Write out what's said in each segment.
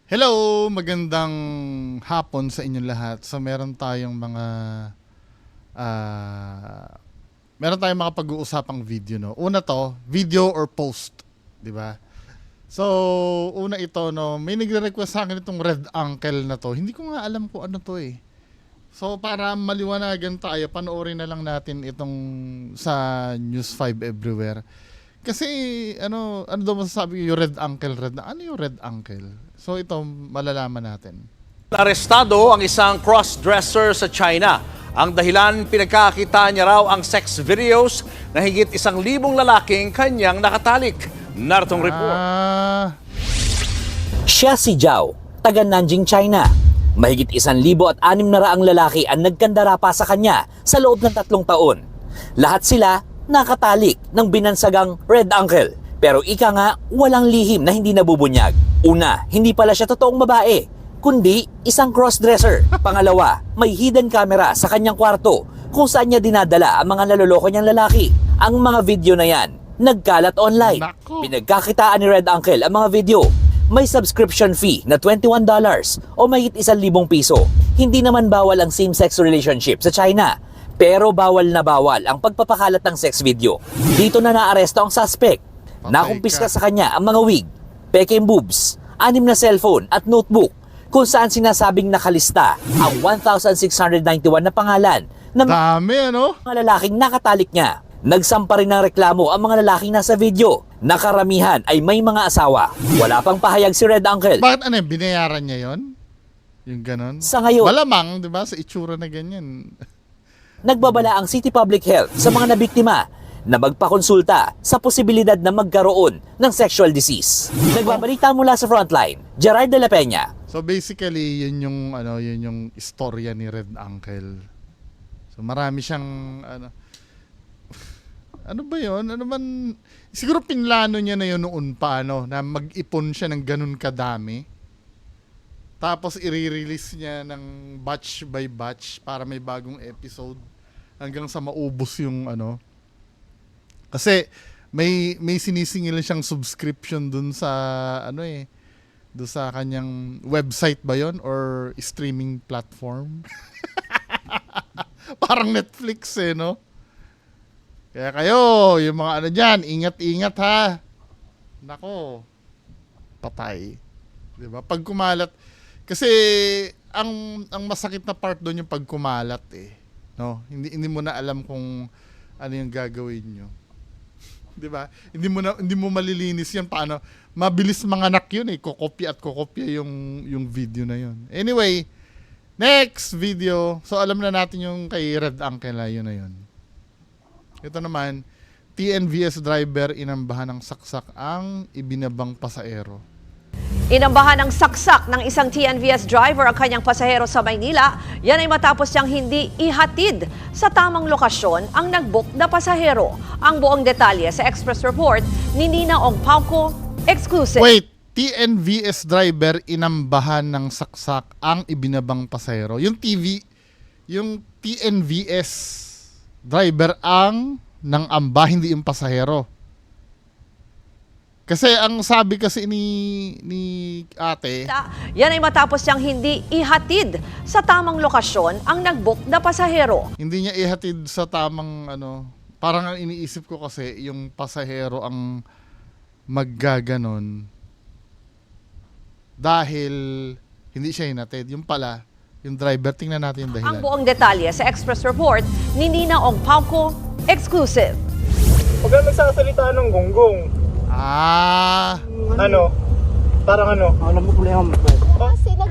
Hello! Magandang hapon sa inyong lahat. So meron tayong mga pag-uusapang video, no. Una to, video or post, 'di ba? So una ito, no, may nagre-request sa akin itong Red Uncle na to. Hindi ko nga alam kung ano to eh. So para maliwanagan tayo, panoorin na lang natin itong sa News 5 Everywhere. Kasi ano daw masasabi yung Red Uncle, ano yung Red Uncle? So ito malalaman natin. Arestado ang isang cross-dresser sa China. Ang dahilan, pinagkakita niya raw ang sex videos na higit 1,000 lalaking kanyang nakatalik. Nartong report. Siya si Zhao, taga Nanjing, China. Mahigit 1,600 lalaki ang nagkandara pa sa kanya sa loob ng 3 taon. Lahat sila nakatalik ng binansagang Red Uncle. Pero ika nga, walang lihim na hindi nabubunyag. Una, hindi pala siya totoong babae, kundi isang crossdresser. Pangalawa, may hidden camera sa kanyang kwarto kung saan niya dinadala ang mga naloloko niyang lalaki. Ang mga video na yan, nagkalat online. Nako. Pinagkakitaan ni Red Uncle ang mga video. May subscription fee na $21 o mahigit 1,000 piso. Hindi naman bawal ang same-sex relationship sa China. Pero bawal na bawal ang pagpapakalat ng sex video. Dito na naaresto ang suspect. Nakumpiska sa kanya ang mga wig, peking boobs, 6 na cellphone at notebook kung saan sinasabing nakalista ang 1,691 na pangalan ng Dami, ano? mga lalaking nakatalik niya. Nagsampa rin ng reklamo ang mga lalaking nasa video. Nakaramihan ay may mga asawa. Wala pang pahayag si Red Uncle. Bakit binayaran niya yon? Yung ganon? Sa ngayon, Malamang, di ba? Sa itsura na ganyan. nagbabala ang City Public Health sa mga nabiktima na magpakonsulta sa posibilidad na magkaroon ng sexual disease. Nagbabalita mula sa Frontline, Gerard de la Peña. So basically, yun yung istorya ni Red Uncle. So marami siyang ano ba yun? Ano man, siguro pinlano niya na yun noon pa, na mag-ipon siya ng ganun kadami. Tapos i-release niya ng batch by batch para may bagong episode hanggang sa maubos yung Kasi may sinisingil siyang subscription dun sa dun sa kanyang website ba yon or streaming platform. Parang Netflix no? Kaya kayo, yung mga dyan, ingat-ingat ha. Nako, patay. Diba? Pag kumalat, kasi ang masakit na part doon yung pag kumalat no? Hindi mo na alam kung ano yung gagawin nyo. 'Di ba? Hindi mo malilinis 'yan paano. Mabilis manganak 'yun kokopya yung video na 'yun. Anyway, next video. So alam na natin yung kay Red Uncle na 'yun. Ito naman, TNVS driver inambahan ng saksak ang ibinabang pasahero. Inambahan ng saksak ng isang TNVS driver ang kanyang pasahero sa Maynila. Yan ay matapos niyang hindi ihatid sa tamang lokasyon ang nag-book na pasahero. Ang buong detalye sa Express Report ni Nina Ongpauco, exclusive. Wait, TNVS driver inambahan ng saksak ang ibinabang pasahero. Yung TNVS driver ang nang amba, hindi yung pasahero. Kasi ang sabi kasi ni ate, yan ay matapos niyang hindi ihatid sa tamang lokasyon ang nag-book na pasahero. hindi niya ihatid sa tamang parang ang iniisip ko kasi yung pasahero ang maggaganon dahil hindi siya hinatid. Yung pala, yung driver, tingnan natin yung dahilan. Ang buong detalye sa Express Report ni Nina Ongpauco, exclusive. Huwag kang nagsasalita ng gonggong. Ano? Parang ano? Alam mo problema mo.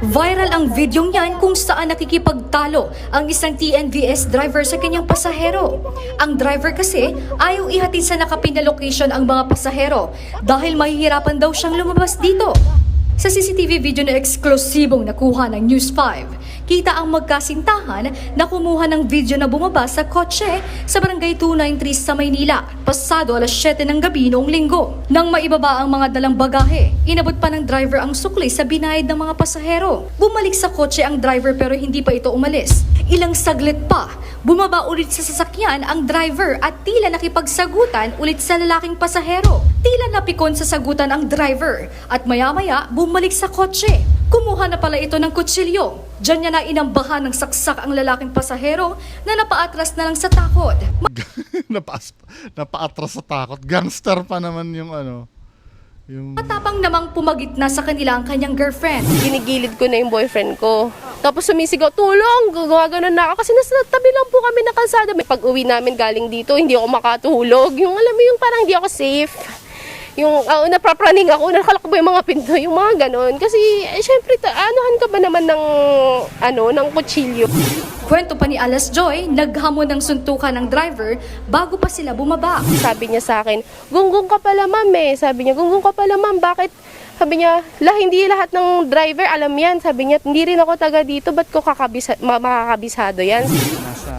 Viral ang videong yan kung saan nakikipagtalo ang isang TNVS driver sa kanyang pasahero. Ang driver kasi ayaw ihatid sa nakapin na location ang mga pasahero dahil mahihirapan daw siyang lumabas dito. Sa CCTV video na eksklusibong nakuha ng News 5, kita ang magkasintahan na kumuha ng video na bumaba sa kotse sa Barangay 293 sa Maynila, pasado 7:00 ng gabi noong linggo. Nang maibaba ang mga dalang bagahe, inabot pa ng driver ang sukli sa binayad ng mga pasahero. Bumalik sa kotse ang driver pero hindi pa ito umalis. Ilang saglit pa, bumaba ulit sa sasakyan ang driver at tila nakipagsagutan ulit sa lalaking pasahero. Tila napikon sa sagutan ang driver at maya-maya bumalik sa kotse. Kumuha na pala ito ng kutsilyo. Diyan niya na inambahan ng saksak ang lalaking pasahero na napaatras na lang sa takot. Napaatras sa takot. Gangster pa naman yung ano. Yung... Matapang namang pumagitna sa kanila ang kanyang girlfriend. Ginigilid ko na yung boyfriend ko. Tapos sumisigaw, tulong! Gumagano na ako kasi nasa tabi lang po kami na kalsada. May pag-uwi namin galing dito, hindi ako makatulog. Yung alam mo yung parang hindi ako safe. Yung napapraning ako, nakalakbo yung mga pinto, yung mga ganon. Kasi syempre, anuhan ka ba naman ng kutsilyo? Kwento pa ni Alas Joy, naghamon ng suntukan ng driver bago pa sila bumaba. Sabi niya sa akin, gunggong ka pala ma'am eh. Sabi niya, gunggong ka pala ma'am, bakit? Sabi niya, hindi lahat ng driver alam yan. Sabi niya, hindi rin ako taga dito, ba't ko makakabisado yan?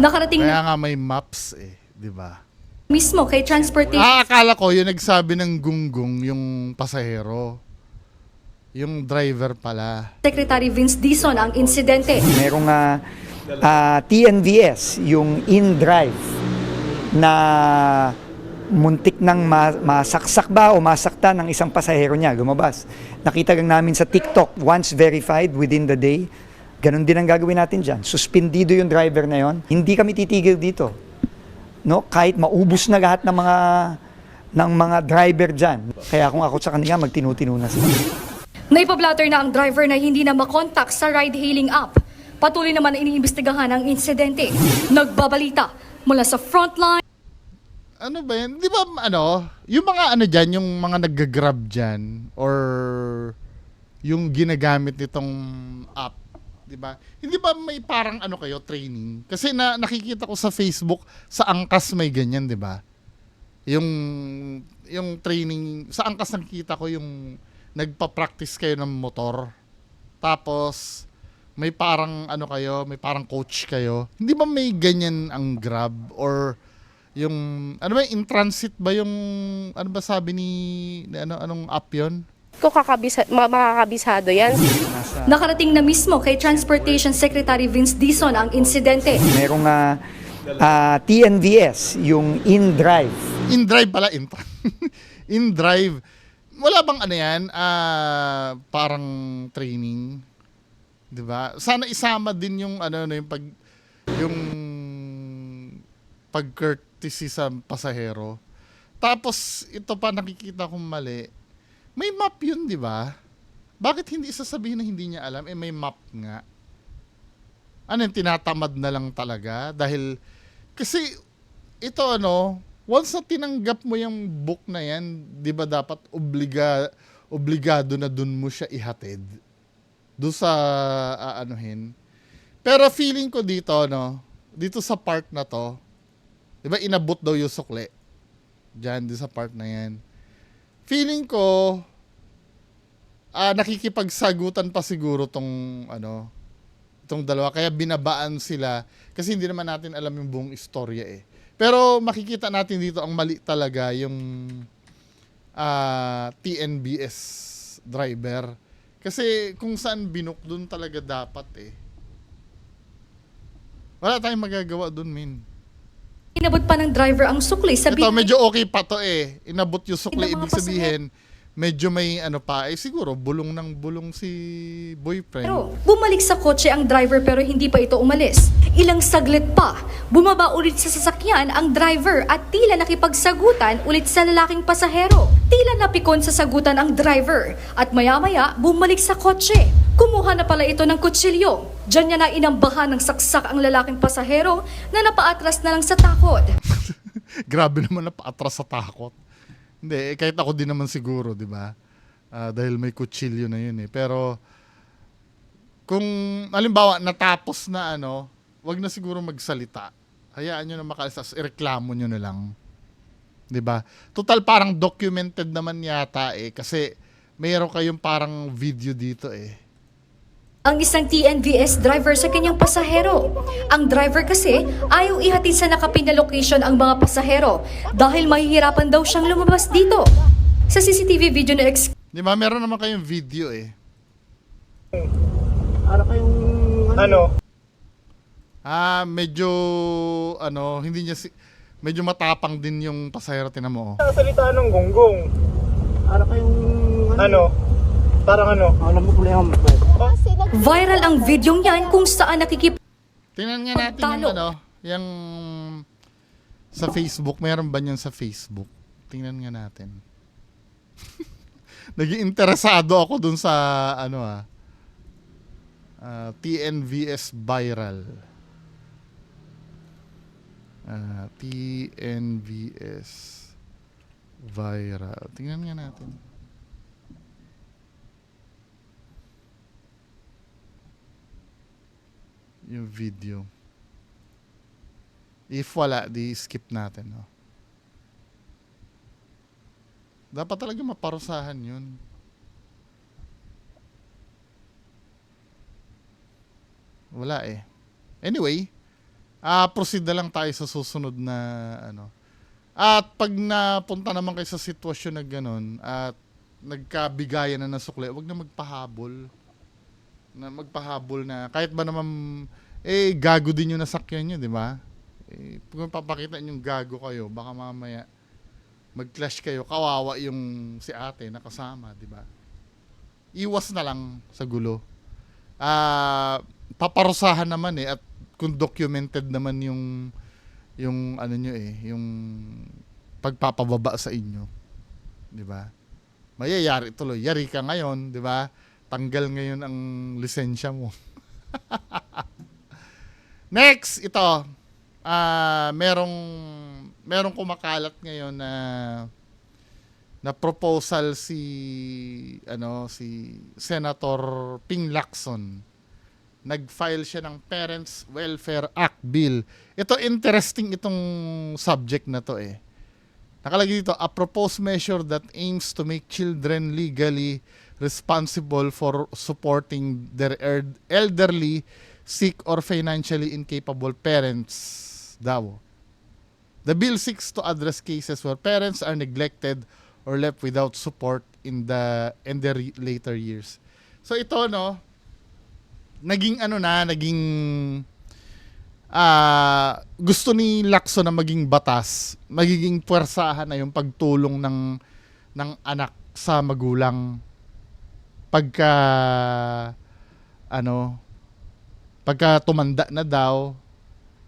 Nakarating Kaya na nga may maps eh, di ba? mismo kay transportation. Akala ko yung nagsabi ng gunggong yung pasahero. Yung driver pala. Secretary Vince Dizon ang insidente. Merong TNVS, yung in-drive na muntik nang masaksak ba o masaktan ng isang pasahero niya, lumabas. Nakita lang namin sa TikTok, once verified within the day, ganun din ang gagawin natin dyan. Suspendido yung driver na yon. Hindi kami titigil dito. No, kahit maubos na lahat ng mga driver dyan. Kaya kung ako sa kanila, magtinutino na sila. Naipablatter na ang driver na hindi na makontak sa ride-hailing app. Patuloy naman na iniimbestigahan ang insidente. Nagbabalita mula sa frontline. Ano ba yan? Di ba yung mga dyan, yung mga nag-grab dyan, or yung ginagamit nitong app, di ba? Hindi ba may parang kayo, training? Kasi nakikita ko sa Facebook, sa Angkas may ganyan, di ba? Yung training, sa Angkas nakikita ko yung nagpa-practice kayo ng motor. Tapos, may parang may parang coach kayo. Hindi ba may ganyan ang Grab? Or yung, in transit ba yung, sabi ni, anong app yun? Ko makakabisado yan. Nakarating na mismo kay Transportation Secretary Vince Dizon ang insidente. Merong TNVS, yung in-drive. In-drive pala, in-drive. Wala bang parang training? 'Di ba? Sana isama din yung yung pag-courtesy sa pasahero. Tapos ito pa nakikita kong mali. May map 'yun, 'di ba? Bakit hindi sasabihin na hindi niya alam? May map nga. Tinatamad na lang talaga dahil kasi ito once na tinanggap mo yung book na yan, 'di ba dapat obligado na dun mo siya ihatid. Doon sa Pero feeling ko dito dito sa part na to, 'di ba inabot daw yung sukle. Diyan sa part na yan. Feeling ko nakikipagsagutan pa siguro itong dalawa, kaya binabaan sila kasi hindi naman natin alam yung buong istorya eh. Pero makikita natin dito ang mali talaga yung TNBS driver. Kasi kung saan binok doon talaga dapat eh. Wala tayong magagawa doon, min. Inabot pa ng driver ang sukli sa Ito, medyo okay pa to eh. Inabot yung sukli, Yung mga ibig sabihin, medyo may siguro bulong ng bulong si boyfriend. Pero bumalik sa kotse ang driver pero hindi pa ito umalis. Ilang saglit pa, bumaba ulit sa sasakyan ang driver at tila nakipagsagutan ulit sa lalaking pasahero. Tila napikon sa sagutan ang driver at maya-maya bumalik sa kotse. Kumuha na pala ito ng kutsilyo. Diyan niya na inambahan ng saksak ang lalaking pasahero na napaatras na lang sa takot. Grabe naman napaatras sa takot. Hindi, kahit ako din naman siguro, di ba? Dahil may kutsilyo na yun eh. Pero, kung, halimbawa, natapos na wag na siguro magsalita. Hayaan nyo na makalasas, ireklamo nyo na lang. Di ba? Total, parang documented naman yata eh. Kasi, mayroon kayong parang video dito eh. Ang isang TNVS driver sa kanyang pasahero. Ang driver kasi ayaw ihatid sa nakapin na location ang mga pasahero dahil mahihirapan daw siyang lumabas dito. Sa CCTV video na Di ba? Meron naman kayong video eh. Medyo hindi niya medyo matapang din yung pasahero, tinan mo. Salita ng gonggong. Parang problema mo. Viral ang videong yan kung saan Tingnan nga natin Pagtalo. yung sa Facebook. Mayroon ba niyan sa Facebook? Tingnan nga natin. Naging interesado ako dun sa TNVS viral. TNVS viral. Tingnan nga natin. Yung video. If wala, di skip natin. No? Dapat talaga maparusahan yun. Wala eh. Anyway, proceed na lang tayo sa susunod na At pag napunta naman kayo sa sitwasyon na ganun at nagkabigayan na ng sukli, wag na magpahabol. Kahit ba naman gago din yung nasakyan nyo, di ba? Kung papakita nyo gago kayo, baka mamaya mag-clash kayo, kawawa yung si ate na kasama, di ba? Iwas na lang sa gulo. Paparusahan naman at kung documented naman yung yung pagpapababa sa inyo, di ba? Mayayari tuloy. Yari ka ngayon, di ba? Tanggal ngayon ang lisensya mo. Next, ito. Merong kumakalat ngayon na proposal si Senator Ping Lacson. Nag-file siya ng Parents Welfare Act Bill. Ito interesting itong subject na to eh. Nakalagay dito, a proposed measure that aims to make children legally responsible for supporting their elderly, sick, or financially incapable parents daw. The bill seeks to address cases where parents are neglected or left without support in their later years. So ito naging gusto ni Lacson na maging batas, magiging puwersahan na yung pagtulong ng anak sa magulang pagka tumanda na daw,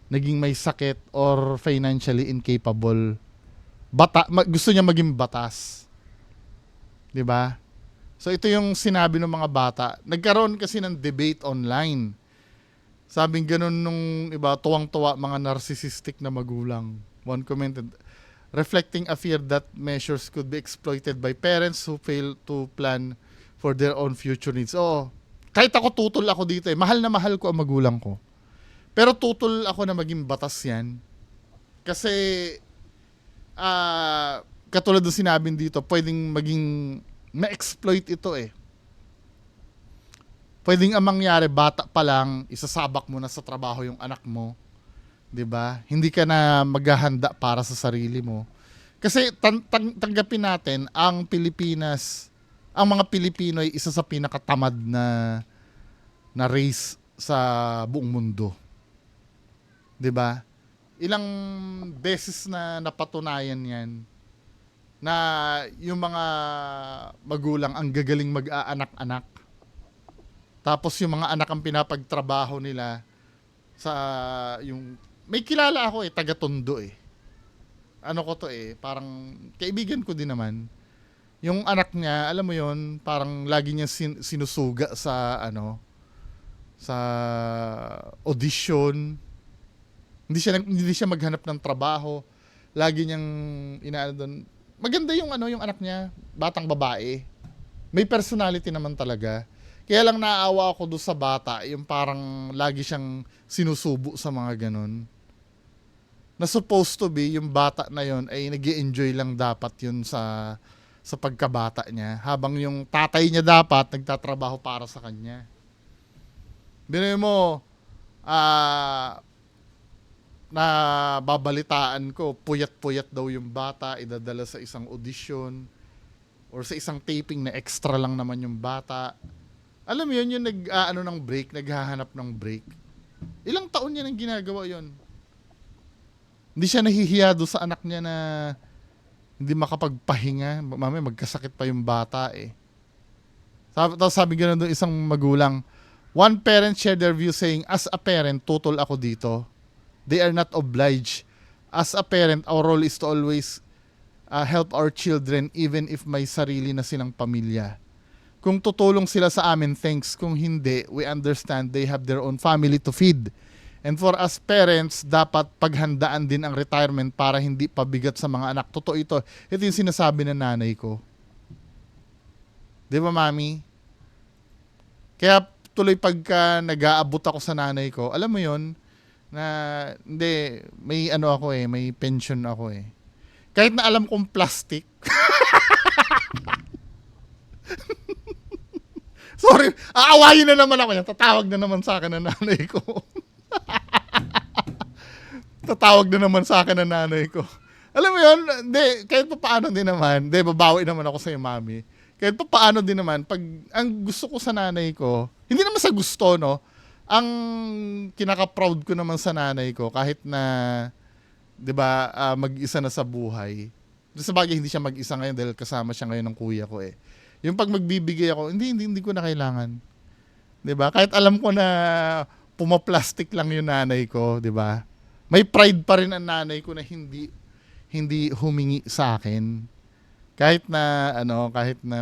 naging may sakit or financially incapable. Gusto niya maging batas. 'Di ba? So ito yung sinabi ng mga bata. Nagkaroon kasi ng debate online. Sabing ganun nung iba, tuwang-tuwa mga narcissistic na magulang. One commented, reflecting a fear that measures could be exploited by parents who fail to plan for their own future needs. Oo, kahit ako tutol ako dito eh. Mahal na mahal ko ang magulang ko. Pero tutol ako na maging batas yan. Kasi, katulad ng sinabing dito, pwedeng maging ma-exploit ito eh. Pwedeng ang mangyari, bata pa lang, isasabak mo na sa trabaho yung anak mo. 'Di ba? Hindi ka na maghahanda para sa sarili mo. Kasi tanggapin natin, ang Pilipinas, ang mga Pilipino ay isa sa pinakatamad na race sa buong mundo. 'Di ba? Ilang beses na napatunayan 'yan na yung mga magulang ang gagaling mag-aanak-anak. Tapos yung mga anak ang pinapagtrabaho nila sa yung may kilala ako taga Tondo parang kaibigan ko din naman. Yung anak niya, alam mo yon, parang lagi niya sinusuga sa sa audition. Hindi siya maghanap ng trabaho. Lagi niyang inaano doon. Maganda yung yung anak niya, batang babae. May personality naman talaga. Kaya lang naaawa ako doon sa bata, yung parang lagi siyang sinusubo sa mga ganun. Na supposed to be, yung bata na yon ay nag-i-enjoy lang dapat yun sa pagkabata niya. Habang yung tatay niya dapat nagtatrabaho para sa kanya. Binoy mo, na babalitaan ko, puyat-puyat daw yung bata, idadala sa isang audition or sa isang taping na extra lang naman yung bata. Alam mo yun, yung naghahanap ng break. Ilang taon niya nang ginagawa yun. Hindi siya nahihiya doon sa anak niya na hindi makapagpahinga. Mamaya magkasakit pa yung bata eh. Sabi gano'n doon isang magulang, One parent shared their view saying, as a parent, tutol ako dito. They are not obliged. As a parent, our role is to always help our children even if may sarili na silang pamilya. Kung tutulong sila sa amin, thanks. Kung hindi, we understand they have their own family to feed. And for us parents, dapat paghandaan din ang retirement para hindi pabigat sa mga anak. Totoo ito. Ito yung sinasabi ng nanay ko. Di ba, mami? Kaya tuloy pagka nag-aabot ako sa nanay ko, alam mo yon na hindi, may ano ako may pension ako Kahit na alam kong plastic. Sorry, aawayin na naman ako niya. Tatawag na naman sa akin ng nanay ko. Tatawag na naman sa akin ng nanay ko. Alam mo yun, kahit pa paano din naman, babawi naman ako sa iyo, mami. Kahit pa paano din naman, pag ang gusto ko sa nanay ko, hindi naman sa gusto, no? Ang kinaka-proud ko naman sa nanay ko, kahit na, di ba, mag-isa na sa buhay. Sa bagay, hindi siya mag-isa ngayon dahil kasama siya ngayon ng kuya ko Yung pag magbibigay ako, hindi ko na kailangan. Di ba? Kahit alam ko na pumaplastic lang yung nanay ko, di ba? May pride pa rin ang nanay ko na hindi humingi sa akin. Kahit na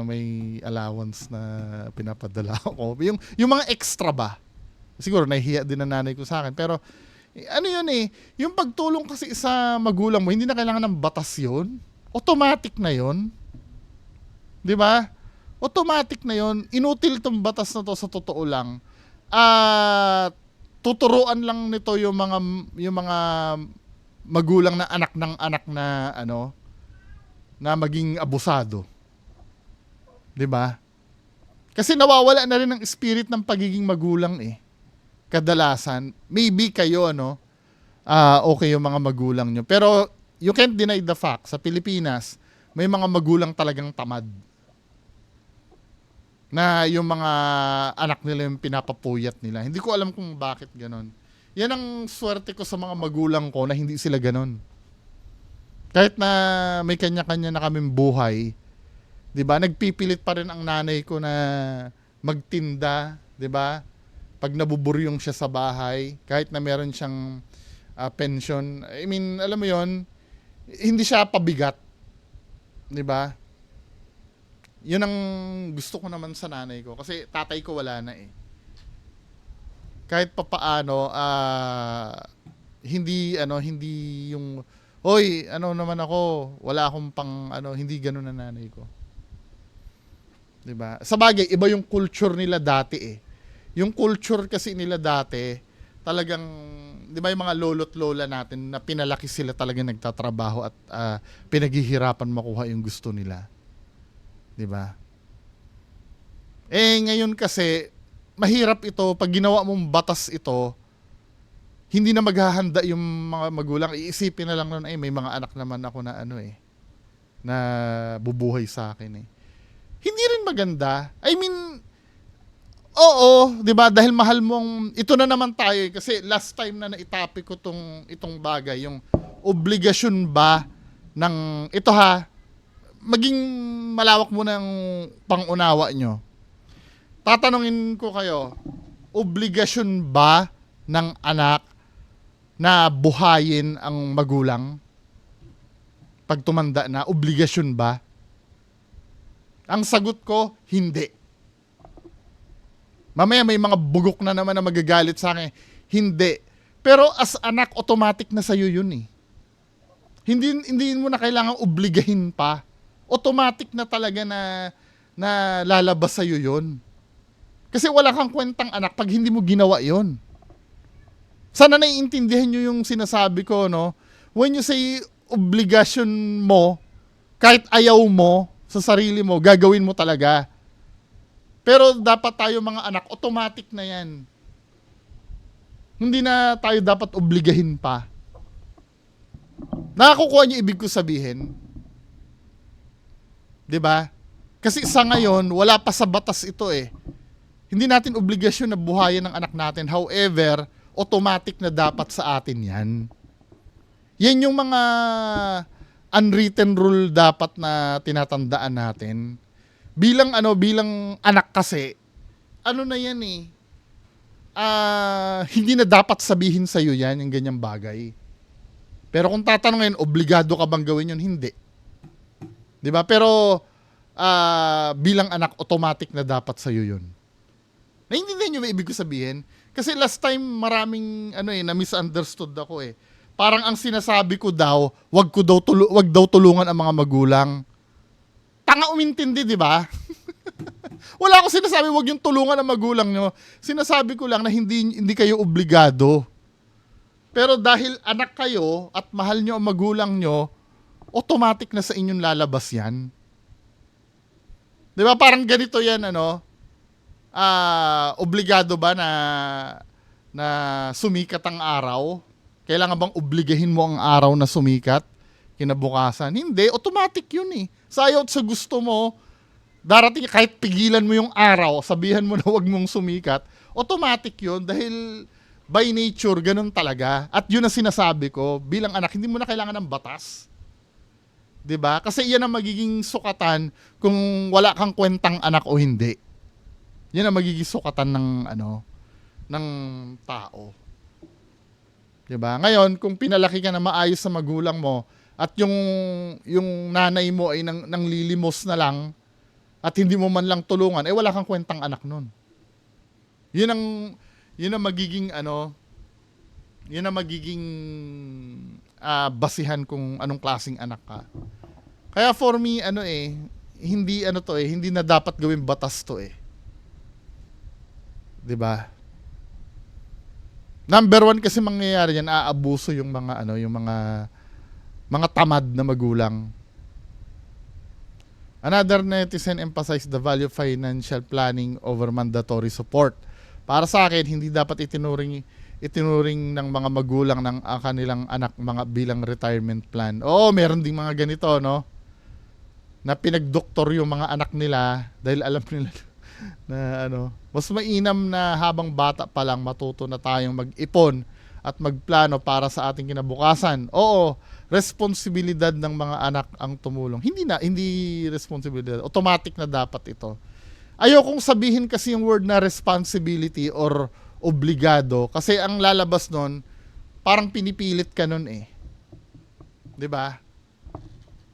may allowance na pinapadala ako. Yung mga extra ba? Siguro nahihiya din ang nanay ko sa akin. Pero ano yun yung pagtulong kasi sa magulang mo, hindi na kailangan ng batas yun. Automatic na yun. Di ba? Automatic na yun. Inutil tong batas na to sa totoo lang. Tuturuan lang nito yung mga magulang na anak ng anak na na maging abusado. 'Di ba? Kasi nawawala na rin ang spirit ng pagiging magulang Kadalasan, maybe kayo okay yung mga magulang nyo. Pero you can't deny the fact sa Pilipinas, may mga magulang talagang tamad. Na yung mga anak nila yung pinapapuyat nila. Hindi ko alam kung bakit ganon. Yan ang swerte ko sa mga magulang ko na hindi sila ganon. Kahit na may kanya-kanya na kaming buhay, 'di ba? Nagpipilit pa rin ang nanay ko na magtinda, 'di ba? Pag nabuburyong siya sa bahay, kahit na meron siyang pension, I mean, alam mo 'yon, hindi siya pabigat. 'Di ba? Yun ang gusto ko naman sa nanay ko. Kasi tatay ko wala na Kahit papaano, hindi yung, hoy, naman ako, wala akong hindi ganun na nanay ko. Diba? Sa bagay, iba yung culture nila dati Yung culture kasi nila dati, talagang, di ba yung mga lolo't lola natin na pinalaki sila talagang nagtatrabaho at pinaghihirapan makuha yung gusto nila. 'Di ba? Ngayon kasi mahirap ito pag ginawa mong batas ito, hindi na maghahanda yung mga magulang. Iisipin na lang noon may mga anak naman ako na na bubuhay sa akin Hindi rin maganda. I mean, oo, 'di ba? Dahil mahal mong ito na naman tayo kasi last time na naitopic ko itong bagay, yung obligasyon ba ng ito maging malawak muna ang pangunawa nyo. Tatanungin ko kayo, obligasyon ba ng anak na buhayin ang magulang? Pag tumanda na, obligasyon ba? Ang sagot ko, hindi. Mamaya may mga bugok na naman na magagalit sa akin. Hindi. Pero as anak, automatic na sa'yo yun Hindi mo na kailangang obligahin pa. Automatic na talaga na lalabas sa'yo yun. Kasi wala kang kwentang anak pag hindi mo ginawa yun. Sana naiintindihan nyo yung sinasabi ko, When you say obligasyon mo, kahit ayaw mo sa sarili mo, gagawin mo talaga. Pero dapat tayo mga anak, automatic na yan. Hindi na tayo dapat obligahin pa. Nakakukuha niyo ibig ko sabihin? 'Di ba? Kasi sa ngayon, wala pa sa batas ito Hindi natin obligasyon na buhayin ng anak natin. However, automatic na dapat sa atin 'yan. Yan yung mga unwritten rule dapat na tinatandaan natin. Bilang anak kasi, na yan hindi na dapat sabihin sa'yo yan, yung ganyang bagay. Pero kung tatanungin, obligado ka bang gawin yun? Hindi. Di ba? Pero bilang anak, automatic na dapat sa'yo yun. Naiintindihan nyo ba ibig ko sabihin? Kasi last time maraming na-misunderstood ako eh. Parang ang sinasabi ko daw, wag daw tulungan ang mga magulang. Tanga umintindi, di ba? Wala akong sinasabi wag yung tulungan ang magulang nyo. Sinasabi ko lang na hindi kayo obligado. Pero dahil anak kayo at mahal nyo ang magulang nyo, automatic na sa inyong lalabas yan. Di ba? Parang ganito yan, obligado ba na sumikat ang araw? Kailangan bang obligahin mo ang araw na sumikat? Kinabukasan? Hindi, automatic yun eh. Sayaw sa gusto mo, darating kahit pigilan mo yung araw, sabihan mo na wag mong sumikat, automatic yun dahil by nature, ganun talaga. At yun ang sinasabi ko, bilang anak, hindi mo na kailangan ng batas. 'Di ba? Kasi yan ang magiging sukatan kung wala kang kwentang anak o hindi. Yan ang magiging sukatan ng tao. 'Di ba? Ngayon, kung pinalaki ka na maayos sa magulang mo at yung nanay mo ay nang lilimos na lang at hindi mo man lang tulungan, wala kang kwentang anak nun. Yun ang magiging basihan kung anong klaseng anak ka. Kaya for me, hindi na dapat gawing batas to eh. 'Di ba? Number one kasi mangyayari yan, aabuso yung mga tamad na magulang. Another netizen emphasized the value of financial planning over mandatory support. Para sa akin, hindi dapat itinuring ng mga magulang ng kanilang anak bilang retirement plan. Meron ding mga ganito, no? Na pinagdoktor yung mga anak nila dahil alam nila na mas mainam na habang bata pa lang matuto na tayong mag-ipon at magplano para sa ating kinabukasan. Oo, responsibilidad ng mga anak ang tumulong. Hindi responsibilidad. Automatic na dapat ito. Ayokong sabihin kasi yung word na responsibility or obligado kasi ang lalabas nun parang pinipilit ka nun eh. 'Di ba?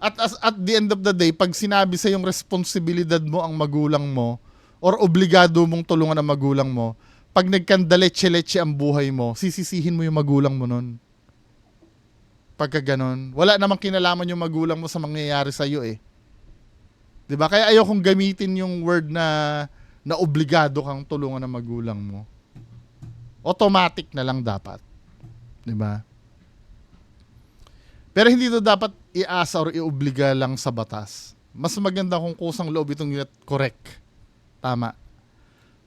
At the end of the day, pag sinabi sa yung responsibilidad mo ang magulang mo or obligado mong tulungan ang magulang mo, pag nagkandaletse-letse ang buhay mo, sisisihin mo yung magulang mo nun. Pagka ganon, wala namang kinalaman yung magulang mo sa mangyayari sa iyo eh. 'Di ba? Kaya ayokong gamitin yung word na obligado kang tulungan ng magulang mo. Automatic na lang dapat. 'Di ba? Pero hindi ito dapat iasa or iobliga lang sa batas. Mas maganda kung kusang loob itong correct. Tama.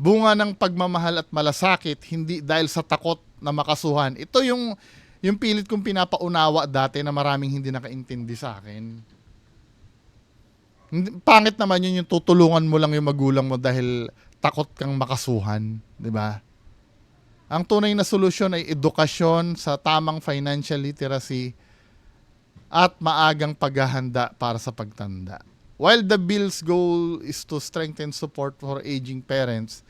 Bunga ng pagmamahal at malasakit, hindi dahil sa takot na makasuhan. Ito yung pilit kong pinapaunawa dati na maraming hindi nakaintindi sa akin. Pangit naman yung tutulungan mo lang yung magulang mo dahil takot kang makasuhan, 'di ba? Ang tunay na solusyon ay edukasyon sa tamang financial literacy at maagang paghahanda para sa pagtanda. While the bill's goal is to strengthen support for aging parents,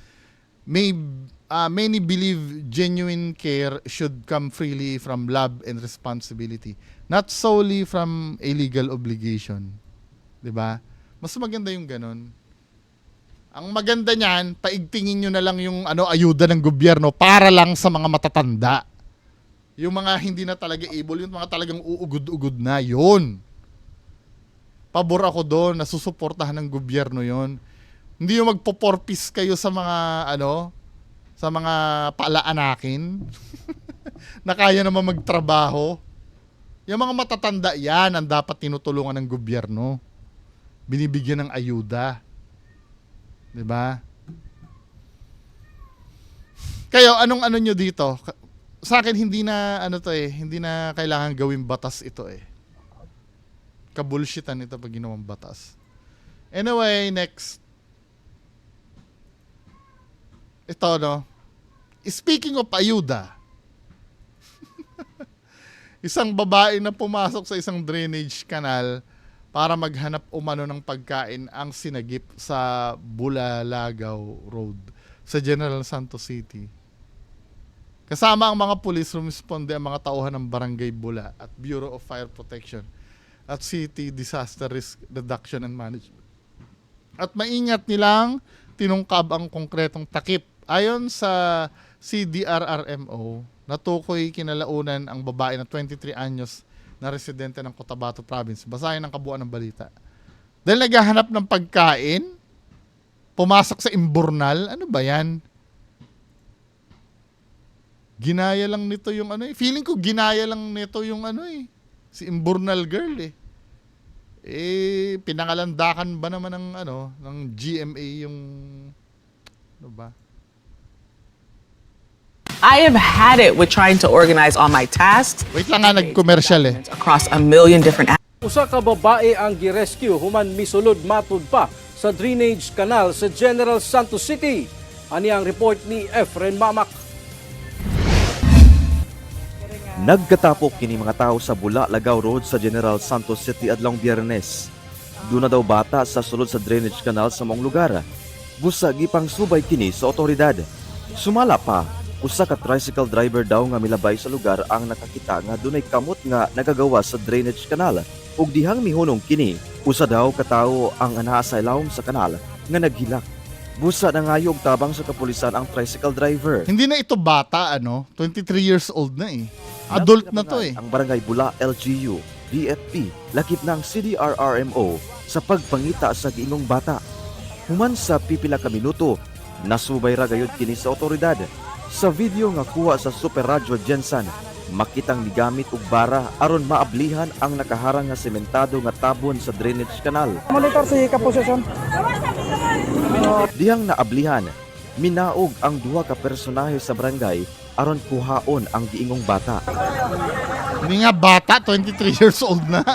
many believe genuine care should come freely from love and responsibility, not solely from a legal obligation. 'Di ba? Mas maganda yung ganun. Ang maganda niyan, paigtingin nyo na lang yung ayuda ng gobyerno para lang sa mga matatanda. Yung mga hindi na talaga able, yung mga talagang uugod-ugod na, yun. Pabor ako doon, nasusuportahan ng gobyerno yon. Hindi yung magpo-porpis kayo sa mga, sa mga palaanakin na kaya naman magtrabaho. Yung mga matatanda, yan ang dapat tinutulungan ng gobyerno. Binibigyan ng ayuda. 'Di ba? Kayo, anong nyo dito? Sa akin hindi na hindi na kailangan gawing batas ito eh. Kabulshitan ito pag ginawang batas. Anyway, next. Ito Speaking of ayuda. Isang babae na pumasok sa isang drainage canal para maghanap umano ng pagkain ang sinagip sa Bulalagaw Road sa General Santos City. Kasama ang mga pulis, rumisponde ang mga tauhan ng Barangay Bula at Bureau of Fire Protection at City Disaster Risk Reduction and Management. At maingat nilang tinungkab ang konkretong takip. Ayon sa CDRRMO, natukoy kinalaunan ang babae na 23 anyos na residente ng Cotabato Province. Basahin ang kabuuan ng balita. Dahil naghahanap ng pagkain, pumasok sa imburnal. Ano ba yan? Ginaya lang nito yung ano eh. Feeling ko ginaya lang nito yung ano eh. Si imburnal girl eh. Pinangalandakan ba naman ng ano, ng GMA yung ano ba? I have had it with trying to organize all my tasks Wait lang nga, nag-commercial eh. across a million different Usa ka babae ang girescue human misulod matud pa sa drainage canal sa General Santos City. Ani ang report ni Efren Mamak. Nagkatapok kini mga tao sa Bula, Lagaw Road sa General Santos City adlong Biyernes. Doon na daw bata sa sulod sa drainage canal sa mong lugar. Busa gipang subay kini sa otoridad. Sumala pa, usa ka tricycle driver daw nga milabay sa lugar ang nakakita nga dunay kamot nga nagagawa sa drainage canal. Ug dihang mihunong kini, usa daw katawo ang anaa sa ilawom sa kanal nga naghilak. Busa na ngayog tabang sa kapulisan ang tricycle driver. Hindi na ito bata, ano? 23 years old na eh. Adult na to eh. Ang Barangay Bula LGU, BFP, lakip ng CDRRMO sa pagpangita sa giingong bata. Human sa pipila ka minuto, nasubay ra gayud kini sa otoridad. Sa video nga kuha sa Super Radio Jensen, makitang migamit og bara aron maablihan ang nakaharang nga sementado nga tabon sa drainage canal. Monitor si kaposisyon. Dihang naablihan, minaog ang duha ka personahe sa barangay aron kuhaon ang giingong bata. Hindi nga bata, 23 years old na.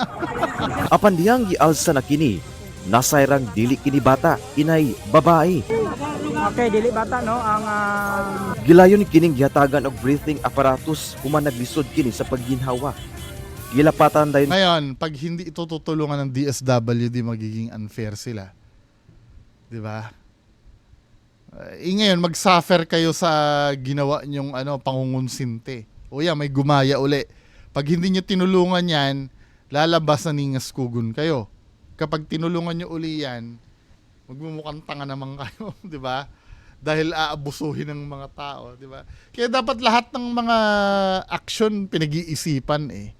Apan dihang gialsa na kini, nasayrang dili kini bata, inay babae. Okay, dili bata no ang Gilayon kining gihatagan og breathing apparatus human naglisod kini sa pagginhawa. Gilapatan dayon Ngayon, pag hindi ito tutulungan ng DSWD, magiging unfair sila. Di ba? Ngayon, mag-suffer kayo sa ginawa nyong pangungunsinte. O yan, may gumaya uli. Pag hindi nyo tinulungan yan, lalabas na ningas kugun kayo. Kapag tinulungan nyo uli yan, magmumukhang tanga naman kayo, di ba? Dahil aabusuhin ng mga tao, di ba? Kaya dapat lahat ng mga action pinag-iisipan eh.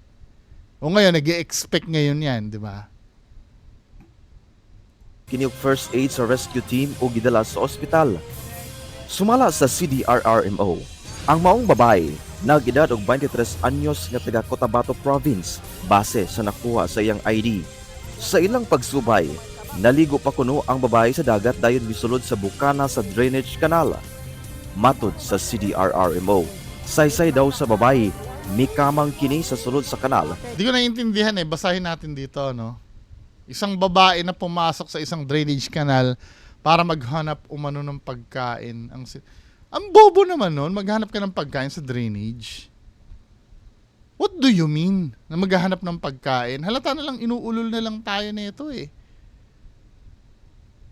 O ngayon, nag-i-expect ngayon yan, di ba? kini og first aid sa rescue team o gidala sa ospital. Sumala sa CDRRMO, ang maong babae nag-edad og 23 anyos nga taga Cotabato Province base sa nakuha sa iyang ID. Sa ilang pagsubay, naligo pa kuno ang babae sa dagat dayon misulod sa bukana sa drainage canal. Matod sa CDRRMO, saysay daw sa babae, mikamang kini sa sulod sa kanal. Di ko naiintindihan eh, basahin natin dito, no? Isang babae na pumasok sa isang drainage canal para maghanap umano ng pagkain. Ang bobo naman nun, maghanap ka ng pagkain sa drainage. What do you mean? Na maghanap ng pagkain? Halata na lang, inuulol na lang tayo nito eh.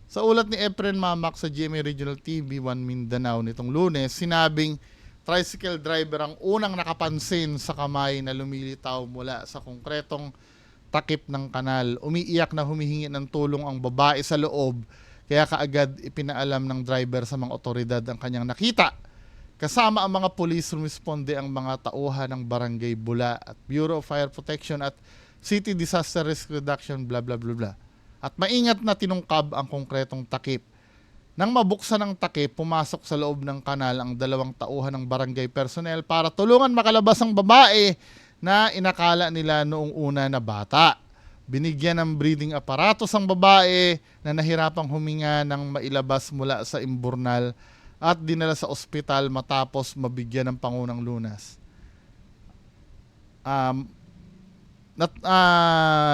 Sa ulat ni Efren Mamak sa GMA Regional TV 1 Mindanao nitong Lunes, sinabing tricycle driver ang unang nakapansin sa kamay na lumilitaw mula sa konkretong takip ng kanal. Umiiyak na humihingi ng tulong ang babae sa loob, kaya kaagad ipinaalam ng driver sa mga otoridad ang kanyang nakita. Kasama ang mga pulis, rumisponde ang mga tauhan ng Barangay Bula at Bureau of Fire Protection at City Disaster Risk Reduction blah blah blah blah. At maingat na tinungkab ang konkretong takip. Nang mabuksan ang takip, pumasok sa loob ng kanal ang dalawang tauhan ng barangay personnel para tulungan makalabas ang babae na inakala nila noong una na bata. Binigyan ng breathing apparatus ang babae na nahirapang huminga nang mailabas mula sa imburnal at dinala sa ospital matapos mabigyan ng pangunang lunas.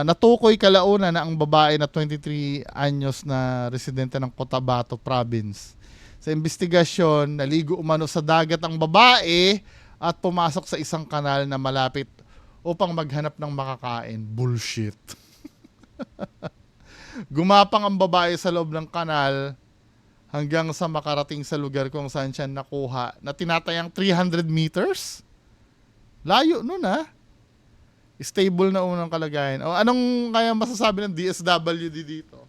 Natukoy kalauna na ang babae na 23 anyos na residente ng Cotabato Province. Sa investigasyon, naligo umano sa dagat ang babae at pumasok sa isang kanal na malapit upang maghanap ng makakain. Bullshit. Gumapang ang babae sa loob ng kanal hanggang sa makarating sa lugar kung saan siya nakuha na tinatayang 300 meters. Layo nun Stable na unang kalagayan. O anong kaya masasabi ng DSWD dito?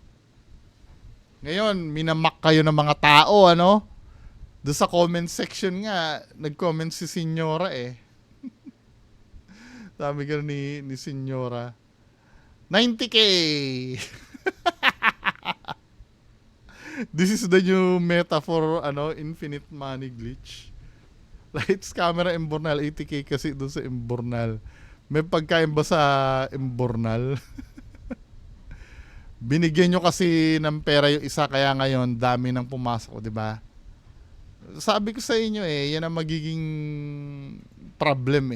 Ngayon, minamak kayo ng mga tao, ano? Doon sa comment section nga, nag-comment si Senyora Sabi ka ni Senyora, 90K! This is the new metaphor, infinite money glitch. Lights, camera, Imbornal. 80K kasi doon sa Imbornal. May pagkain ba sa Imbornal? Binigyan nyo kasi ng pera yung isa, kaya ngayon dami nang pumasok, di ba? Sabi ko sa inyo yan ang magiging problem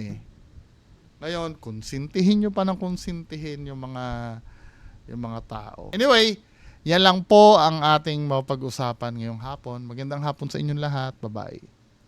Ngayon, konsintihin nyo pa ng konsintihin yung mga tao. Anyway, yan lang po ang ating mapag-usapan ngayong hapon. Magandang hapon sa inyong lahat. Bye-bye.